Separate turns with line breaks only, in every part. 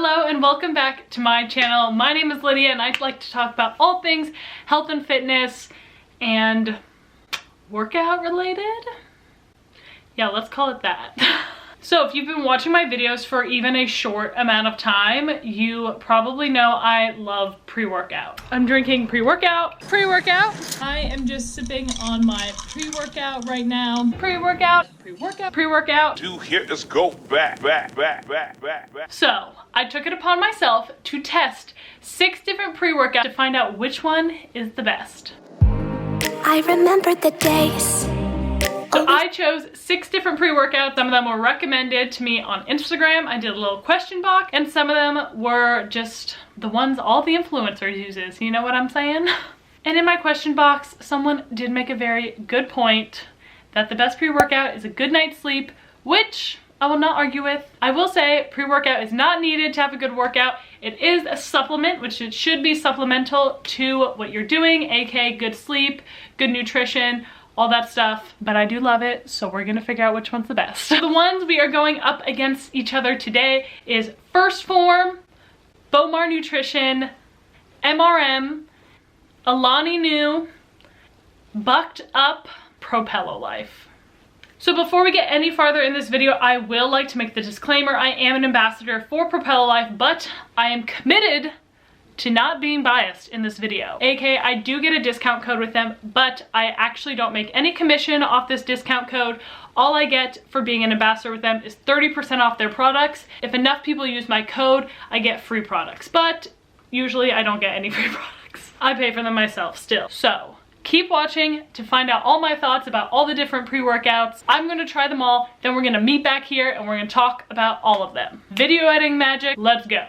Hello and welcome back to my channel. My name is Lydia and I'd like to talk about all things health and fitness and workout related. Yeah, let's call it that. So if you've been watching my videos for even a short amount of time, you probably know I love pre-workout. I'm drinking pre-workout. I am just sipping on my pre-workout right now. Pre-workout.
To hear us go back.
So I took it upon myself to test 6 different pre-workouts to find out which one is the best.
I remember the days.
So I chose 6 different pre-workouts. Some of them were recommended to me on Instagram. I did a little question box, and some of them were just the ones all the influencers uses. You know what I'm saying? And in my question box, someone did make a very good point that the best pre-workout is a good night's sleep, which I will not argue with. I will say pre-workout is not needed to have a good workout. It is a supplement, which it should be supplemental to what you're doing, aka good sleep, good nutrition, all that stuff, but I do love it, so we're gonna figure out which one's the best. So the ones we are going up against each other today is Phorm, Bowmar Nutrition, MRM, Alani Nu, Bucked Up, Propello Life. So before we get any farther in this video, I will like to make the disclaimer, I am an ambassador for Propello Life, but I am committed to not being biased in this video. AKA, I do get a discount code with them, but I actually don't make any commission off this discount code. All I get for being an ambassador with them is 30% off their products. If enough people use my code, I get free products, but usually I don't get any free products. I pay for them myself still. So keep watching to find out all my thoughts about all the different pre-workouts. I'm gonna try them all, then we're gonna meet back here and we're gonna talk about all of them. Video editing magic, let's go.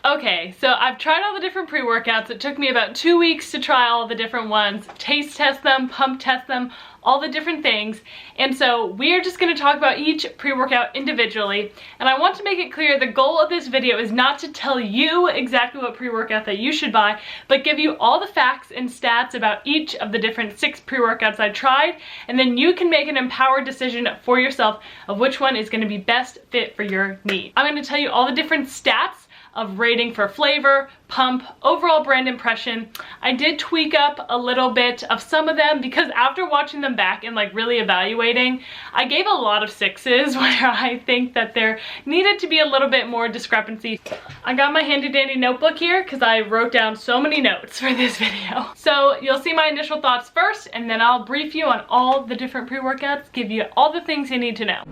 Okay, so I've tried all the different pre-workouts. It took me about 2 weeks to try all the different ones, taste test them, pump test them, all the different things. And so we're just gonna talk about each pre-workout individually. And I want to make it clear the goal of this video is not to tell you exactly what pre-workout that you should buy, but give you all the facts and stats about each of the different 6 pre-workouts I tried. And then you can make an empowered decision for yourself of which one is gonna be best fit for your need. I'm gonna tell you all the different stats of rating for flavor, pump, overall brand impression. I did tweak up a little bit of some of them because after watching them back and like really evaluating, I gave a lot of 6s where I think that there needed to be a little bit more discrepancy. I got my handy dandy notebook here because I wrote down so many notes for this video. So you'll see my initial thoughts first and then I'll brief you on all the different pre-workouts, give you all the things you need to know.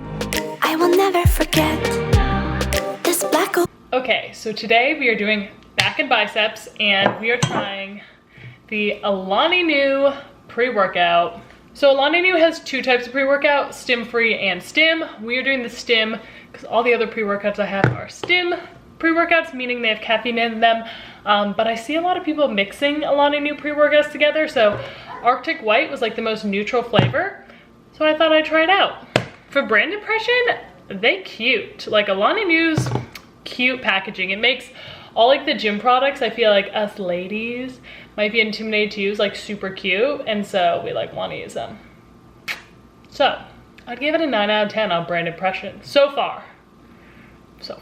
I will never forget this black.
Okay, so today we are doing back and biceps and we are trying the Alani Nu pre-workout. So Alani Nu has 2 types of pre-workout, stim-free and stim. We are doing the stim because all the other pre-workouts I have are stim pre-workouts, meaning they have caffeine in them. But I see a lot of people mixing Alani Nu pre-workouts together. So Arctic White was like the most neutral flavor. So I thought I'd try it out. For brand impression, they cute. Like Alani Nu's cute packaging. It makes all like the gym products, I feel like us ladies might be intimidated to use, like super cute, and so we like want to use them. So I'd give it a 9 out of 10 on brand impression so far. So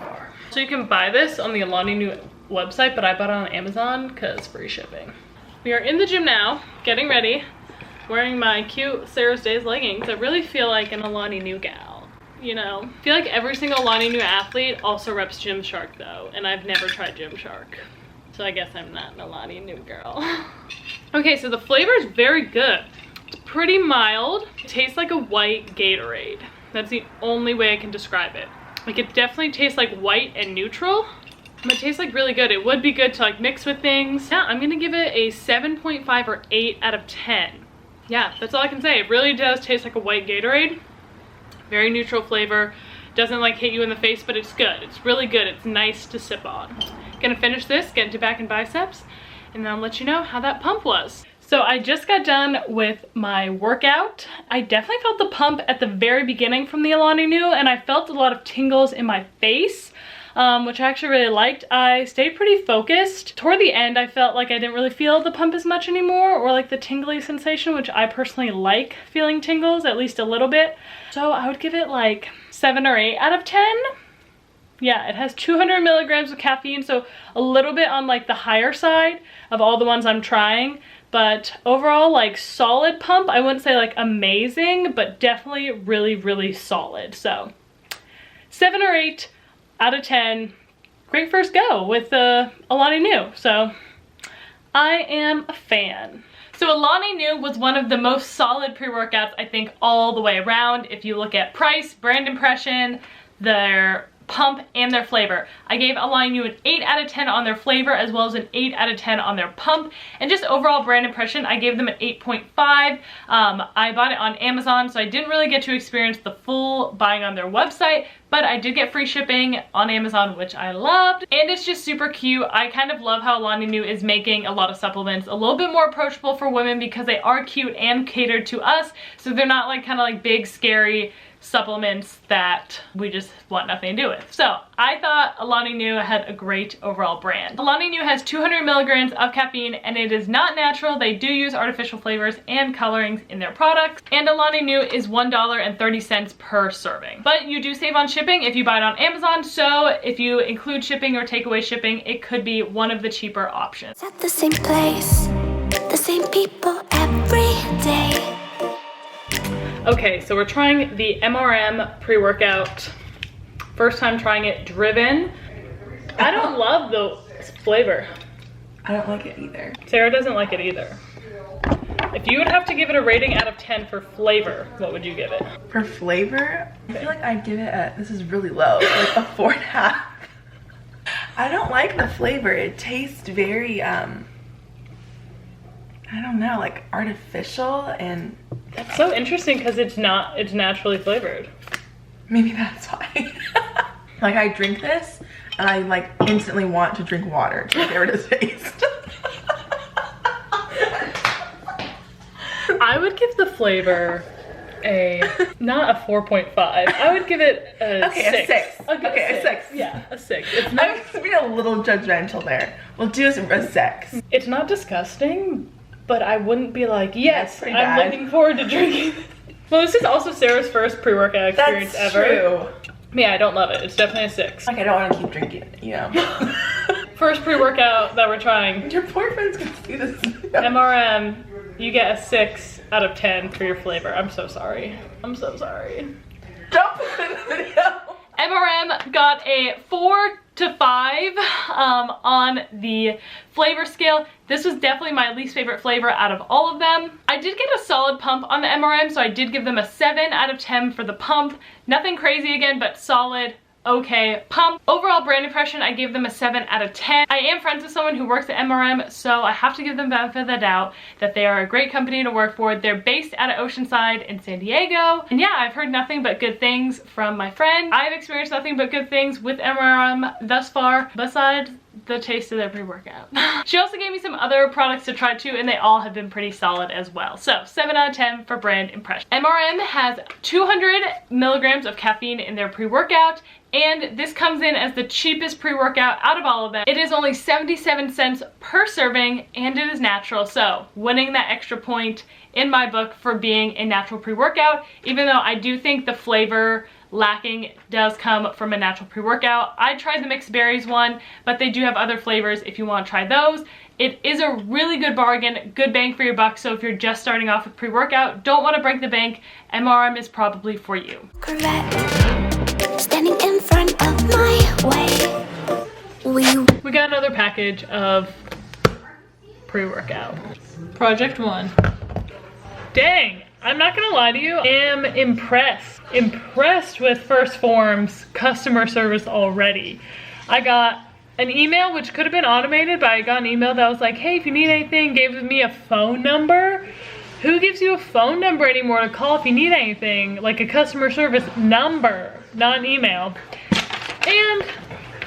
you can buy this on the Alani Nu website, but I bought it on Amazon because free shipping. We are in the gym now, getting ready, wearing my cute Sarah's Days leggings. I really feel like an Alani Nu gal. You know, I feel like every single Alani Nu athlete also reps Gymshark though, and I've never tried Gymshark. So I guess I'm not an Alani Nu girl. Okay, so the flavor is very good. It's pretty mild. It tastes like a white Gatorade. That's the only way I can describe it. Like it definitely tastes like white and neutral, but it tastes like really good. It would be good to like mix with things. Yeah, I'm gonna give it a 7.5 or 8 out of 10. Yeah, that's all I can say. It really does taste like a white Gatorade. Very neutral flavor, doesn't like hit you in the face, but it's good. It's really good. It's nice to sip on. Gonna finish this, get into back and biceps, and then I'll let you know how that pump was. So I just got done with my workout. I definitely felt the pump at the very beginning from the Alani Nu, and I felt a lot of tingles in my face. which I actually really liked. I stayed pretty focused. Toward the end, I felt like I didn't really feel the pump as much anymore, or like the tingly sensation, which I personally like feeling tingles, at least a little bit. So I would give it like 7 or 8 out of 10. Yeah, it has 200 milligrams of caffeine, so a little bit on like the higher side of all the ones I'm trying. But overall, like solid pump. I wouldn't say like amazing, but definitely really, really solid. So 7 or 8 out of 10. Great first go with Alani Nu. So I am a fan. So Alani Nu was one of the most solid pre-workouts, I think, all the way around. If you look at price, brand impression, their pump, and their flavor. I gave Alani Nu an 8 out of 10 on their flavor, as well as an 8 out of 10 on their pump. And just overall brand impression, I gave them an 8.5. I bought it on Amazon, so I didn't really get to experience the full buying on their website, but I did get free shipping on Amazon, which I loved. And it's just super cute. I kind of love how Alani Nu is making a lot of supplements a little bit more approachable for women, because they are cute and catered to us. So they're not like kind of like big, scary supplements that we just want nothing to do with. So I thought Alani Nu had a great overall brand. Alani Nu has 200 milligrams of caffeine, and it is not natural. They do use artificial flavors and colorings in their products. And Alani Nu is $1.30 per serving. But you do save on shipping if you buy it on Amazon. So if you include shipping or takeaway shipping, it could be one of the cheaper options.
It's at the same place, the same people every day.
Okay, so we're trying the MRM pre-workout. First time trying it driven. I don't love the flavor.
I don't like it either.
Sarah doesn't like it either. If you would have to give it a rating out of 10 for flavor, what would you give it?
For flavor, I feel like I'd give it a, this is really low, like a 4.5. I don't like the flavor. It tastes very, I don't know, like artificial, and
That's so interesting because it's naturally flavored.
maybe that's why. Like I drink this and I like instantly want to drink water to get rid of the taste.
I would give the flavor not a 4.5. I would give it a 6.
A 6.
I'll give
Okay,
it
a 6.
Yeah, a 6.
I was being a little judgmental there. We'll do a 6.
It's not disgusting, but I wouldn't be like, yes,
That's pretty
I'm
bad.
looking forward to drinking. Well, this is also Sarah's first pre-workout experience
That's
ever.
true.
Yeah, I don't love it. It's definitely a 6.
Like I don't want to keep drinking it, you know.
First pre-workout that we're trying.
Your boyfriend's gonna see this.
MRM, you get a 6 out of 10 for your flavor. I'm so sorry. I'm so sorry.
Don't put it in the video.
MRM got a 4 to 5 on the flavor scale. This was definitely my least favorite flavor out of all of them. I did get a solid pump on the MRM, so I did give them a 7 out of 10 for the pump. Nothing crazy again, but solid. Okay, pump. Overall brand impression, I gave them a 7 out of 10. I am friends with someone who works at MRM, so I have to give them benefit of the doubt that they are a great company to work for. They're based out of Oceanside in San Diego. And yeah, I've heard nothing but good things from my friend. I've experienced nothing but good things with MRM thus far, besides the taste of their pre-workout. She also gave me some other products to try too, and they all have been pretty solid as well. So 7 out of 10 for brand impression. MRM has 200 milligrams of caffeine in their pre-workout, and this comes in as the cheapest pre-workout out of all of them. It is only 77 cents per serving, and it is natural, so winning that extra point in my book for being a natural pre-workout, even though I do think the flavor lacking does come from a natural pre-workout. I tried the mixed berries one, but they do have other flavors if you want to try those. It is a really good bargain, good bang for your buck, so if you're just starting off with pre-workout, don't want to break the bank, MRM is probably for you.
Correct. Standing in front of my way.
We got another package of pre-workout. Project 1. Dang, I'm not gonna lie to you, I am impressed with Phorm's customer service already. I got an email, which could have been automated, but I got an email that was like, hey, if you need anything, gave me a phone number. Who gives you a phone number anymore to call if you need anything? Like a customer service number, not an email. And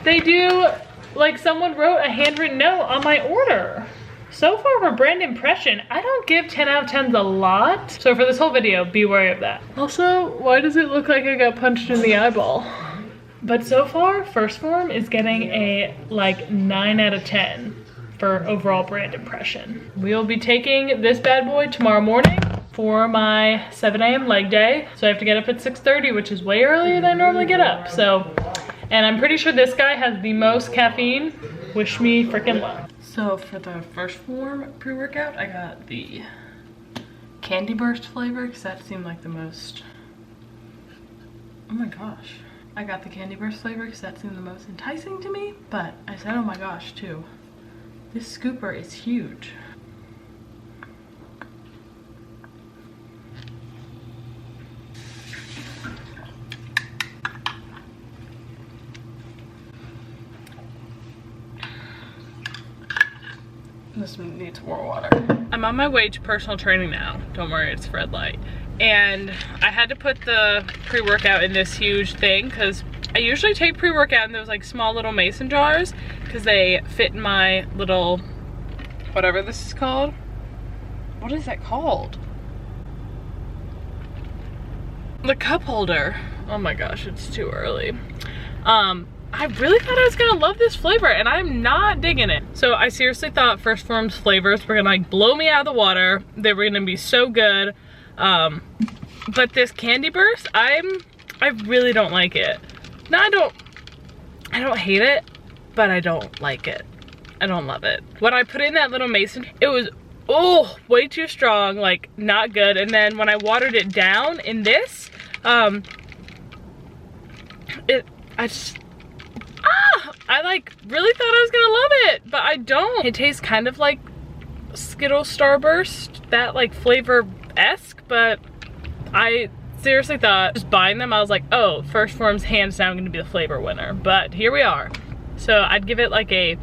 they do, like someone wrote a handwritten note on my order. So far for brand impression, I don't give 10 out of 10s a lot. So for this whole video, be wary of that. Also, why does it look like I got punched in the eyeball? But so far, Phorm is getting a like 9 out of 10 for overall brand impression. We'll be taking this bad boy tomorrow morning for my 7 a.m. leg day. So I have to get up at 6:30, which is way earlier than I normally get up. So And I'm pretty sure this guy has the most caffeine. Wish me freaking luck. So for the first Phorm pre-workout, I got the Candy Burst flavor because that seemed like the most, oh my gosh. I got the Candy Burst flavor because that seemed the most enticing to me, but I said oh my gosh too. This scooper is huge. This needs more water. I'm on my way to personal training now. Don't worry, it's red light. And I had to put the pre-workout in this huge thing because I usually take pre-workout in those like small little mason jars because they fit in my little, whatever this is called. What is that called? The cup holder. Oh my gosh, it's too early. I really thought I was gonna love this flavor and I'm not digging it. So I seriously thought First Phorm's flavors were gonna like blow me out of the water. They were gonna be so good. But this Candy Burst, I really don't like it. No, I don't hate it, but I don't like it. I don't love it. When I put in that little mason, it was, oh, way too strong, like not good. And then when I watered it down in this, I like really thought I was gonna love it, but I don't. It tastes kind of like Skittles Starburst, that like flavor-esque, but I seriously thought just buying them, I was like, oh, First Phorm's hands down gonna be the flavor winner, but here we are. So I'd give it like a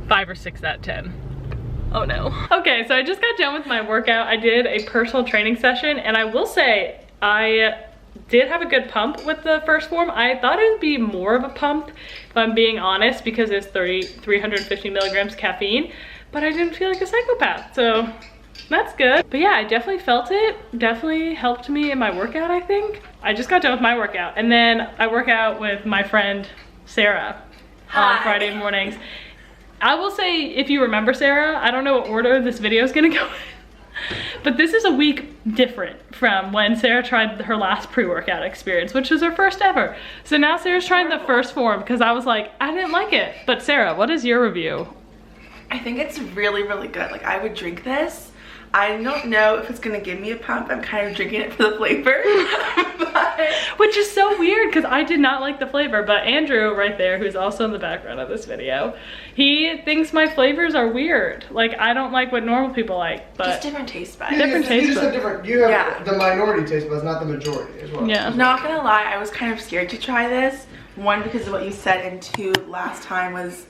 5 or 6 out of 10. Oh no. Okay, so I just got done with my workout. I did a personal training session and I will say I did have a good pump with the First Phorm. I thought it would be more of a pump, if I'm being honest, because it's 350 milligrams caffeine, but I didn't feel like a psychopath, so that's good. But yeah, I definitely felt it. Definitely helped me in my workout, I think. I just got done with my workout, and then I work out with my friend Sarah on Friday mornings. I will say, if you remember Sarah, I don't know what order this video is gonna go in, but this is a week different from when Sarah tried her last pre-workout experience, which was her first ever. So now Sarah's trying the First Phorm because I was like, I didn't like it. But Sarah, what is your review?
I think it's really, really good. Like, I would drink this. I don't know if it's gonna give me a pump. I'm kind of drinking it for the flavor. But
which is so weird because I did not like the flavor, but Andrew right there, who's also in the background of this video, he thinks my flavors are weird. Like, I don't like what normal people like, but
just different taste buds.
Different taste buds.
You have the minority taste buds, not the majority as well.
Yeah.
Not gonna lie, I was kind of scared to try this. One, because of what you said, and two, last time was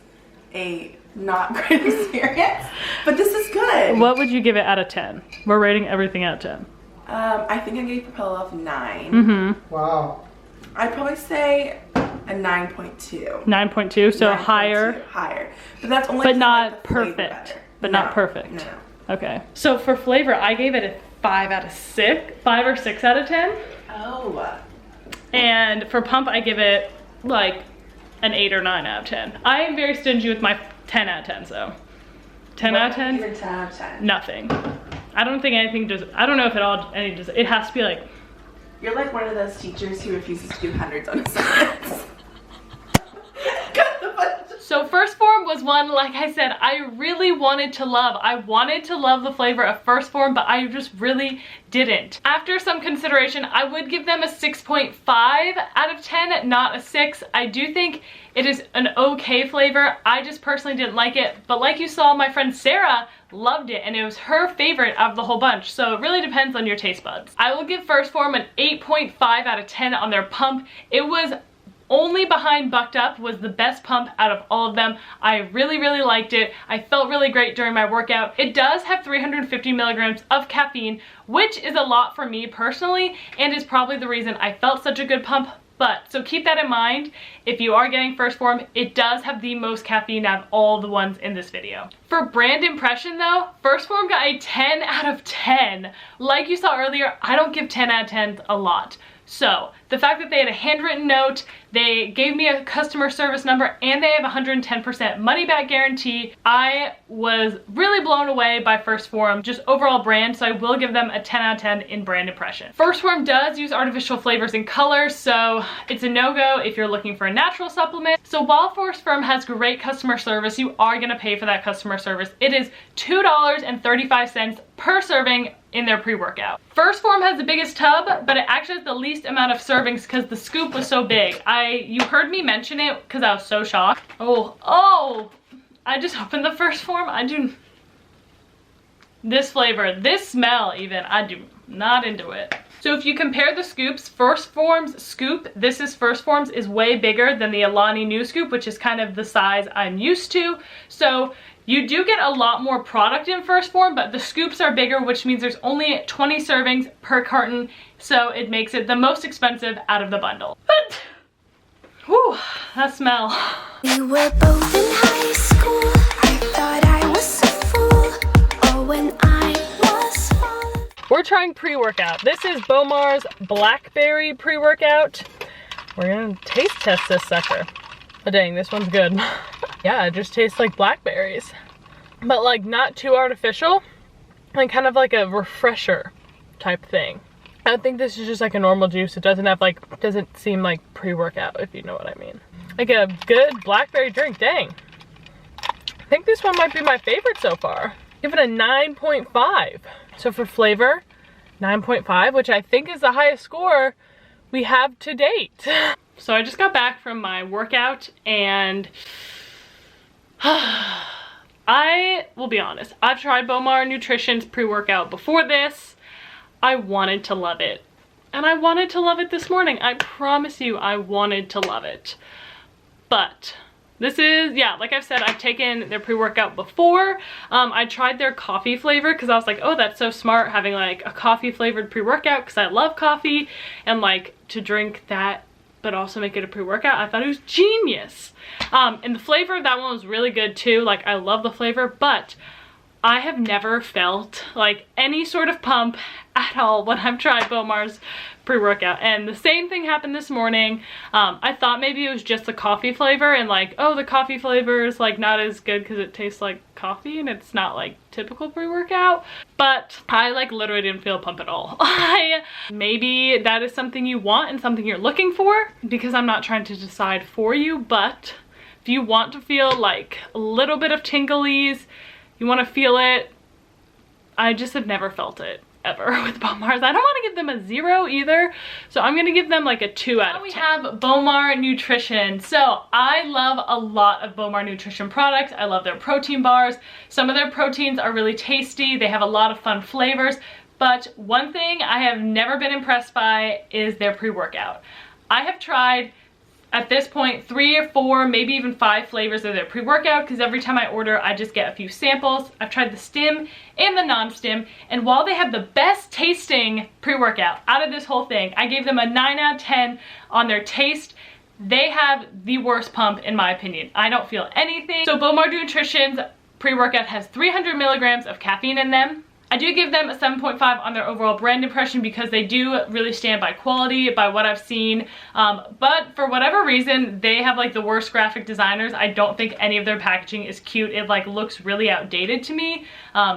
a not great experience, but this is good.
What would you give it out of 10? We're rating everything out of 10.
I think I gave Propello Life 9.
Mm-hmm.
Wow.
I'd probably say a 9.2.
9.2, so
9.2,
higher.
Higher. But that's only
but not
like the flavor
perfect.
better.
But
No,
not perfect.
No.
Okay. So for flavor, I gave it a 5 out of 6. 5 or 6 out of 10.
Oh.
And for pump, I give it like an 8 or 9 out of 10. I am very stingy with my 10 out of 10, so 10 out of 10?
Even 10 out of 10.
Nothing. I don't think anything does. I don't know if any does. It has to be like.
You're like one of those teachers who refuses to do hundreds on assignments.
So First Phorm was one, like I said, I really wanted to love. I wanted to love the flavor of First Phorm, but I just really didn't. After some consideration, I would give them a 6.5 out of 10, not a 6. I do think it is an okay flavor. I just personally didn't like it, but like you saw, my friend Sarah loved it and it was her favorite of the whole bunch, so it really depends on your taste buds. I will give First Phorm an 8.5 out of 10 on their pump. It was only behind Bucked Up was the best pump out of all of them. I really, really liked it. I felt really great during my workout. It does have 350 milligrams of caffeine, which is a lot for me personally, and is probably the reason I felt such a good pump. But, so keep that in mind. If you are getting First Phorm, it does have the most caffeine out of all the ones in this video. For brand impression though, First Phorm got a 10 out of 10. Like you saw earlier, I don't give 10 out of 10s a lot. So the fact that they had a handwritten note, they gave me a customer service number, and they have 110% money back guarantee, I was really blown away by Phorm, just overall brand, so I will give them a 10 out of 10 in brand impression. Phorm does use artificial flavors and colors, so it's a no-go if you're looking for a natural supplement. So while Phorm has great customer service, you are gonna pay for that customer service. It is $2.35 per serving in their pre-workout. Phorm has the biggest tub, but it actually has the least amount of servings because the scoop was so big. You heard me mention it because I was so shocked. Oh, I just opened the Phorm. This flavor, this smell even, I do not into it. So if you compare the scoops, Phorm's scoop, this is Phorm's, is way bigger than the Alani Nu scoop, which is kind of the size I'm used to. So you do get a lot more product in Phorm, but the scoops are bigger, which means there's only 20 servings per carton. So it makes it the most expensive out of the bundle. But, whew, that smell.
We were both in high school. I thought I was so fool. Or when I was falling.
We're trying pre-workout. This is Bowmar's Blackberry pre-workout. We're gonna taste test this sucker. Oh dang, this one's good. Yeah, it just tastes like blackberries. But like not too artificial. Like kind of like a refresher type thing. I think this is just like a normal juice. It doesn't have like, doesn't seem like pre-workout, if you know what I mean. Like a good blackberry drink, dang. I think this one might be my favorite so far. Give it a 9.5. So for flavor, 9.5, which I think is the highest score we have to date. So I just got back from my workout and I will be honest, I've tried Bowmar Nutrition's pre-workout before this. I wanted to love it. And I wanted to love it this morning. I promise you, I wanted to love it. But this is, yeah, like I've said, I've taken their pre-workout before. I tried their coffee flavor because I was like, oh, that's so smart having like a coffee flavored pre-workout because I love coffee and like to drink that but also make it a pre-workout. I thought it was genius. And the flavor of that one was really good too. Like I love the flavor, but I have never felt like any sort of pump at all when I've tried Bowmar's pre-workout. And the same thing happened this morning. I thought maybe it was just the coffee flavor and like, oh, the coffee flavor is like not as good because it tastes like coffee and it's not like typical pre-workout. But I like literally didn't feel a pump at all. Maybe that is something you want and something you're looking for because I'm not trying to decide for you. But if you want to feel like a little bit of tinglies, you want to feel it, I just have never felt it ever with Bowmar's. I don't want to give them a 0 either, so I'm gonna give them like a 2 out of 10. We have Bowmar Nutrition. So I love a lot of Bowmar Nutrition products. I love their protein bars. Some of their proteins are really tasty. They have a lot of fun flavors, but one thing I have never been impressed by is their pre-workout. I have tried at this point 3 or 4, maybe even 5 flavors of their pre-workout because every time I order I just get a few samples. I've tried the stim and the non-stim, and while they have the best tasting pre-workout out of this whole thing, I gave them a 9 out of 10 on their taste. They have the worst pump in my opinion. I don't feel anything. So Bowmar Nutrition's pre-workout has 300 milligrams of caffeine in them. I do give them a 7.5 on their overall brand impression because they do really stand by quality, by what I've seen. But for whatever reason, they have like the worst graphic designers. I don't think any of their packaging is cute. It like looks really outdated to me.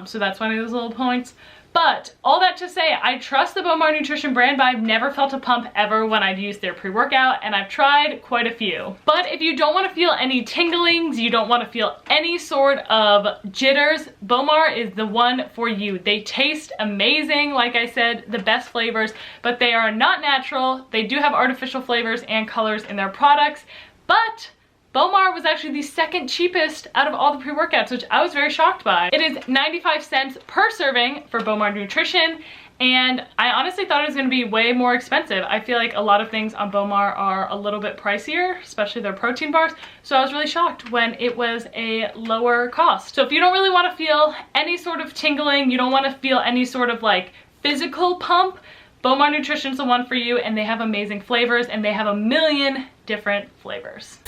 So that's one of those little points. But all that to say, I trust the Bowmar Nutrition brand, but I've never felt a pump ever when I've used their pre-workout, and I've tried quite a few. But if you don't want to feel any tinglings, you don't want to feel any sort of jitters, Bowmar is the one for you. They taste amazing, like I said, the best flavors, but they are not natural. They do have artificial flavors and colors in their products, but Bowmar was actually the second cheapest out of all the pre-workouts, which I was very shocked by. It is 95 cents per serving for Bowmar Nutrition, and I honestly thought it was gonna be way more expensive. I feel like a lot of things on Bowmar are a little bit pricier, especially their protein bars, so I was really shocked when it was a lower cost. So if you don't really wanna feel any sort of tingling, you don't wanna feel any sort of like physical pump, Bowmar Nutrition's the one for you, and they have amazing flavors, and they have a million different flavors.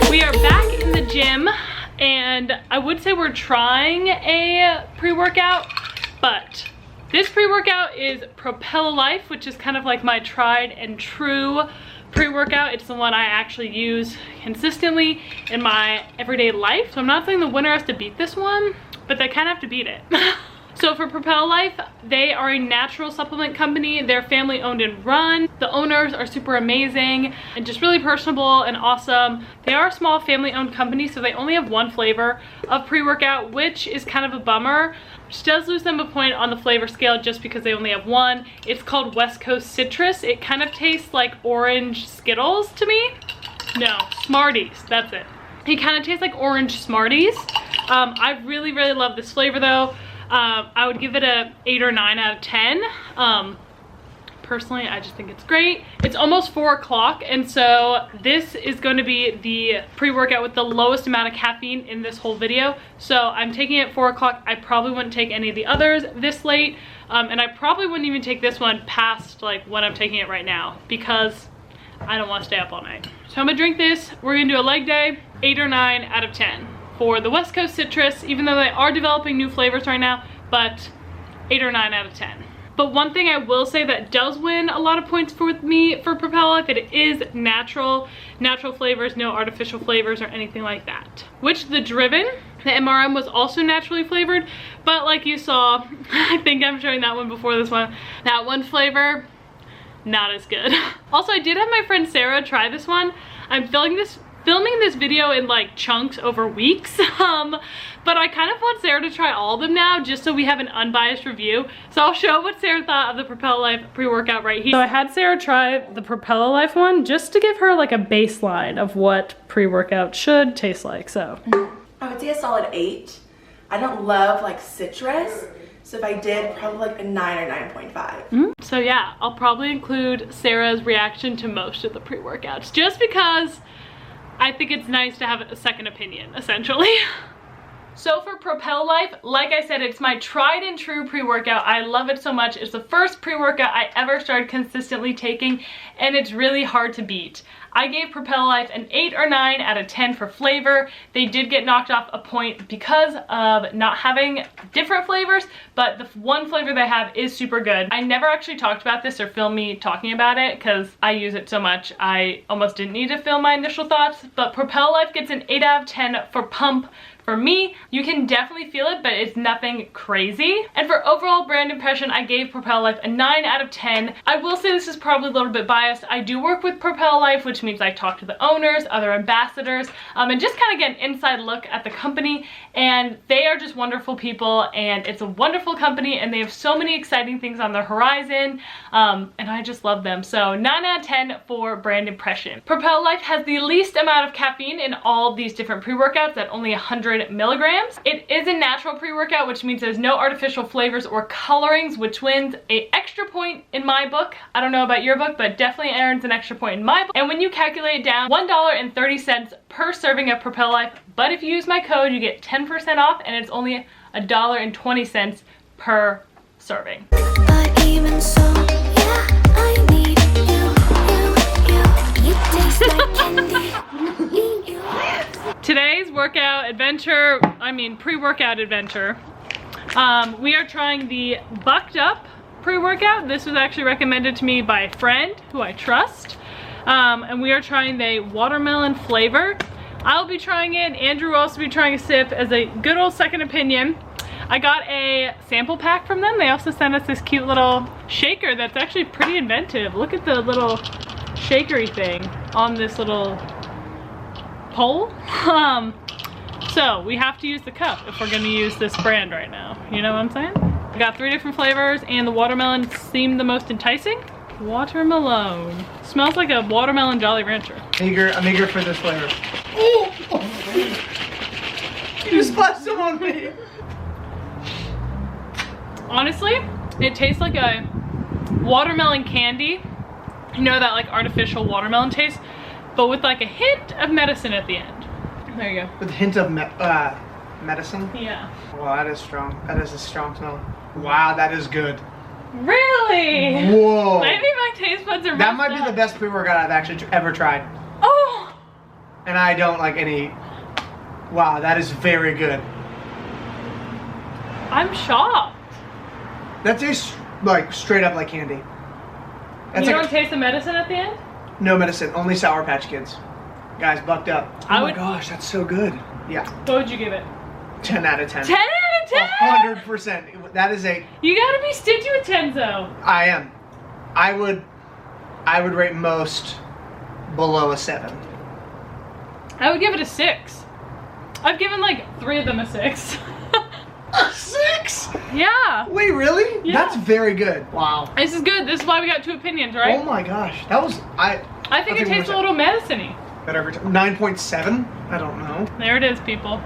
We are back in the gym, and I would say we're trying a pre-workout, but This pre-workout is Propello Life, which is kind of like my tried and true pre-workout. It's the one I actually use consistently in my everyday life. So I'm not saying the winner has to beat this one, but they kind of have to beat it. So for Propello Life, they are a natural supplement company. They're family owned and run. The owners are super amazing and just really personable and awesome. They are a small family owned company, so they only have one flavor of pre-workout, which is kind of a bummer, which does lose them a point on the flavor scale just because they only have one. It's called West Coast Citrus. It kind of tastes like orange Skittles to me. No, Smarties, that's it. It kind of tastes like orange Smarties. I really love this flavor though. I would give it a 8 or 9 out of 10. Personally, I just think it's great. It's almost 4 o'clock, and so this is going to be the pre-workout with the lowest amount of caffeine in this whole video. So I'm taking it at 4 o'clock. I probably wouldn't take any of the others this late, and I probably wouldn't even take this one past like when I'm taking it right now because I don't want to stay up all night. So I'm gonna drink this. We're gonna do a leg day, 8 or 9 out of 10. For the West Coast Citrus, even though they are developing new flavors right now, but 8 or 9 out of 10. But one thing I will say that does win a lot of points for me for Propello Life, it is natural flavors, no artificial flavors or anything like that. Which the Driven, the MRM, was also naturally flavored, but like you saw, I think I'm showing that one before this one, that one flavor, not as good. Also, I did have my friend Sarah try this one. I'm filming this video in like chunks over weeks, but I kind of want Sarah to try all of them now just so we have an unbiased review. So I'll show what Sarah thought of the Propello Life pre-workout right here. So I had Sarah try the Propello Life one just to give her like a baseline of what pre-workout should taste like. So
I would say a solid 8. I don't love like citrus, so if I did, probably like a 9 or 9.5.
So yeah, I'll probably include Sarah's reaction to most of the pre-workouts just because I think it's nice to have a second opinion, essentially. So for Propello Life, like I said, it's my tried and true pre-workout. I love it so much. It's the first pre-workout I ever started consistently taking, and it's really hard to beat. I gave Propello Life an 8 or 9 out of 10 for flavor. They did get knocked off a point because of not having different flavors, but the one flavor they have is super good. I never actually talked about this or filmed me talking about it because I use it so much I almost didn't need to film my initial thoughts, but Propello Life gets an 8 out of 10 for pump. For me, you can definitely feel it, but it's nothing crazy. And for overall brand impression, I gave Propello Life a 9 out of 10. I will say this is probably a little bit biased. I do work with Propello Life, which means I talk to the owners, other ambassadors, and just kind of get an inside look at the company. And they are just wonderful people, and it's a wonderful company, and they have so many exciting things on their horizon, and I just love them. So 9 out of 10 for brand impression. Propello Life has the least amount of caffeine in all of these different pre-workouts at only 100 milligrams. It is a natural pre-workout, which means there's no artificial flavors or colorings, which wins an extra point in my book. I don't know about your book, but definitely earns an extra point in my book. And when you calculate it down, $1.30 per serving of Propello Life, but if you use my code, you get 10% off, and it's only $1.20 per serving.
But even so, yeah, I need you. You taste like candy. You.
Today's workout adventure, pre-workout adventure, we are trying the Bucked Up pre-workout. This was actually recommended to me by a friend who I trust, and we are trying the watermelon flavor. I'll be trying it. Andrew will also be trying a sip as a good old second opinion. I got a sample pack from them. They also sent us this cute little shaker that's actually pretty inventive. Look at the little shakery thing on this little pole. So we have to use the cup if we're gonna use this brand right now. You know what I'm saying? I got 3 different flavors, and the watermelon seemed the most enticing. Watermelon. Smells like a watermelon Jolly Rancher.
I'm eager for this flavor. Oh! You just splashed some on me.
Honestly, it tastes like a watermelon candy. You know that like artificial watermelon taste, but with like a hint of medicine at the end. There you go.
With a hint of medicine?
Yeah.
Wow, that is strong. That is a strong smell. Wow, that is good.
Really?
Whoa.
Maybe my taste buds are
That might
messed
be
up.
the best pre-workout I've actually ever tried.
Oh!
And I don't like any... Wow, that is very good.
I'm shocked.
That tastes like straight up like candy. That's
You
like
don't taste the medicine at the end?
no medicine, only Sour Patch Kids. Guys, bucked up. Oh
I
my
would-
gosh, that's so good. Yeah,
What would you give it?
10 out of 10.
10 out of 10?
100%. That is a.
You gotta be stingy with 10s though.
I am. I would rate most below a 7.
I would give it a 6. I've given like 3 of them a 6.
A 6?
Yeah.
Wait, really?
Yeah.
That's very good. Wow.
This is good. This is why we got 2 opinions, right?
Oh my gosh, that was
I think it tastes a little medicine-y.
better every time. 9.7? I don't know.
There it is, people.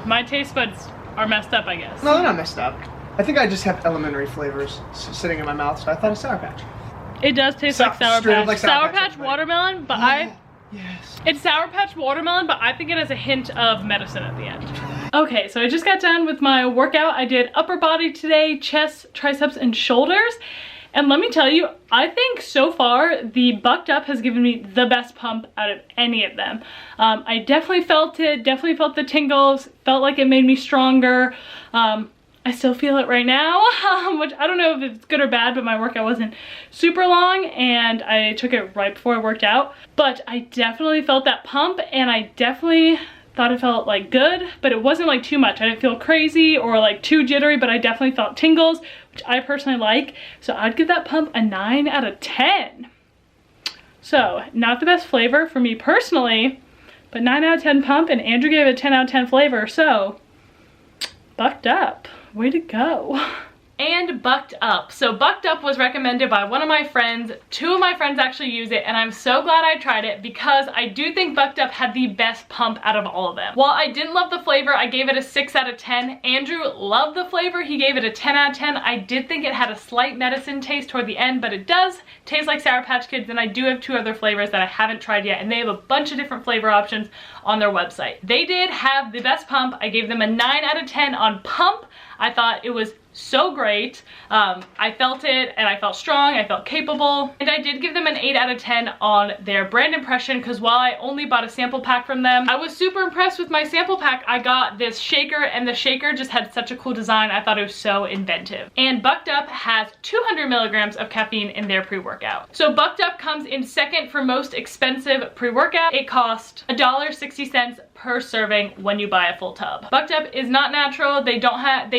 My taste buds are messed up, I guess.
No, they're not messed up. I think I just have elementary flavors sitting in my mouth, so I thought a Sour Patch.
It does taste like Sour
straight up
Patch.
like
Sour
Sour Patch,
Patch watermelon, but
Yes.
it's Sour Patch watermelon, but I think it has a hint of medicine at the end. Okay, so I just got done with my workout. I did upper body today, chest, triceps, and shoulders. And let me tell you, I think so far the Bucked Up has given me the best pump out of any of them. I definitely felt it, definitely felt the tingles, felt like it made me stronger. I still feel it right now, which I don't know if it's good or bad, but my workout wasn't super long and I took it right before I worked out. But I definitely felt that pump and I definitely thought it felt like good, but it wasn't like too much. I didn't feel crazy or like too jittery, but I definitely felt tingles, which I personally like. So I'd give that pump a 9 out of 10. So not the best flavor for me personally, but 9 out of 10 pump, and Andrew gave it a 10 out of 10 flavor. So Bucked Up, way to go. And Bucked Up. So Bucked Up was recommended by one of my friends. 2 of my friends actually use it, and I'm so glad I tried it because I do think Bucked Up had the best pump out of all of them. While I didn't love the flavor, I gave it a 6 out of 10. Andrew loved the flavor. He gave it a 10 out of 10. I did think it had a slight medicine taste toward the end, but it does taste like Sour Patch Kids, and I do have 2 other flavors that I haven't tried yet, and they have a bunch of different flavor options on their website. They did have the best pump. I gave them a 9 out of 10 on pump. I thought it was so great. I felt it and I felt strong, I felt capable, and I did give them an 8 out of 10 on their brand impression because while I only bought a sample pack from them, I was super impressed with my sample pack. I got this shaker and the shaker just had such a cool design. I thought it was so inventive. And Bucked Up has 200 milligrams of caffeine in their pre-workout. So Bucked Up comes in second for most expensive pre-workout. It costs $1.60 per serving when you buy a full tub. Bucked Up is not natural. They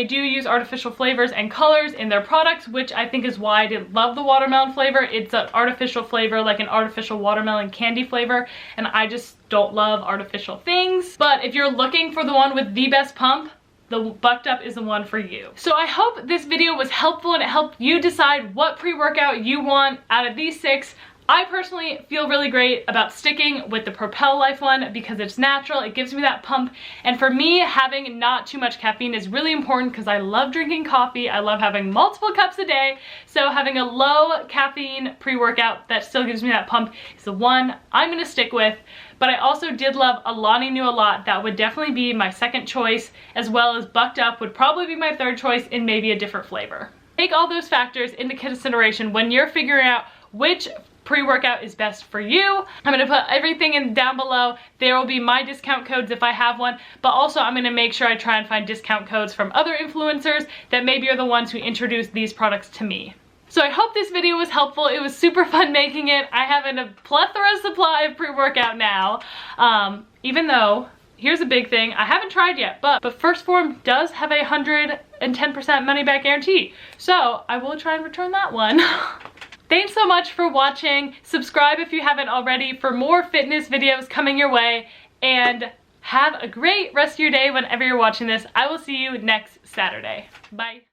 do use artificial flavors and colors in their products, which I think is why I didn't love the watermelon flavor. It's an artificial flavor, like an artificial watermelon candy flavor, and I just don't love artificial things. But if you're looking for the one with the best pump, the Bucked Up is the one for you. So I hope this video was helpful and it helped you decide what pre-workout you want out of these 6. I personally feel really great about sticking with the Propello Life one because it's natural, it gives me that pump, and for me, having not too much caffeine is really important because I love drinking coffee, I love having multiple cups a day, so having a low caffeine pre-workout that still gives me that pump is the one I'm gonna stick with. But I also did love Alani Nu a lot. That would definitely be my second choice, as well as Bucked Up would probably be my third choice in maybe a different flavor. Take all those factors into consideration when you're figuring out which pre-workout is best for you. I'm gonna put everything in down below. There will be my discount codes if I have one, but also I'm gonna make sure I try and find discount codes from other influencers that maybe are the ones who introduced these products to me. So I hope this video was helpful. It was super fun making it. I have a plethora supply of pre-workout now, even though, here's a big thing, I haven't tried yet, but First Phorm does have a 110% money back guarantee. So I will try and return that one. Thanks so much for watching. Subscribe if you haven't already for more fitness videos coming your way, and have a great rest of your day whenever you're watching this. I will see you next Saturday. Bye.